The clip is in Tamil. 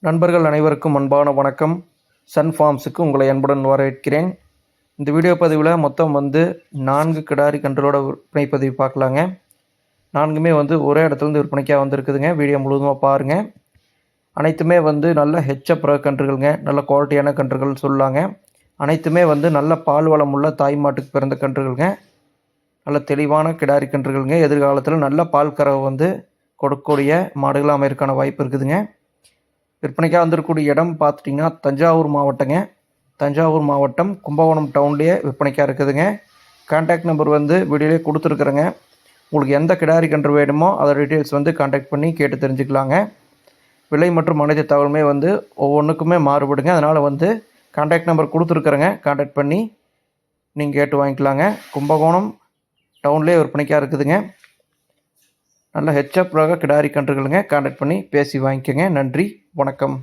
நண்பர்கள் அனைவருக்கும் அன்பான வணக்கம். சன் ஃபார்ம்ஸுக்கு உங்களை அன்புடன் வரவேற்கிறேன். இந்த வீடியோ பதிவில் மொத்தம் 4 கிடாரி கன்றுகளோட விற்பனை பதிவு பார்க்கலாங்க. 4மே ஒரே இடத்துலேருந்து விற்பனைக்காக வந்திருக்குதுங்க. வீடியோ முழுவதுமாக பாருங்கள். அனைத்துமே நல்ல ஹெச்எப் ரக கன்றுகள்ங்க. நல்ல குவாலிட்டியான கன்றுகள் சொல்லலாங்க. அனைத்துமே நல்ல பால் வளம் உள்ள தாய் மாட்டுக்கு பிறந்த கன்றுகள்ங்க. நல்ல தெளிவான கிடாரி கன்றுகள்ங்க. எதிர்காலத்தில் நல்ல பால் கறவை கொடுக்கக்கூடிய மாடுகளாக அமையறதுக்கான வாய்ப்பு இருக்குதுங்க. விற்பனைக்காக வந்திருக்கக்கூடிய இடம் பார்த்துட்டிங்கன்னா தஞ்சாவூர் மாவட்டங்க. தஞ்சாவூர் மாவட்டம் கும்பகோணம் டவுன்லேயே விற்பனைக்காக இருக்குதுங்க. கான்டாக்ட் நம்பர் வீடியோலேயே கொடுத்துருக்குறேங்க. உங்களுக்கு எந்த கிடாரி கன்று வேணுமோ அதை டீட்டெயில்ஸ் கான்டாக்ட் பண்ணி கேட்டு தெரிஞ்சுக்கலாங்க. விலை மற்றும் அனைத்து தகவலுமே ஒவ்வொன்றுக்குமே மாறுபடுங்க. அதனால் கான்டாக்ட் நம்பர் கொடுத்துருக்குறேங்க. கான்டாக்ட் பண்ணி நீங்கள் கேட்டு வாங்கிக்கலாங்க. கும்பகோணம் டவுன்லேயே விற்பனைக்காக இருக்குதுங்க. நல்ல ஹெச்எப் ரக கிடாரி கன்றுகளுங்க. கான்டாக்ட் பண்ணி பேசி வாங்கிக்கோங்க. நன்றி, வணக்கம்.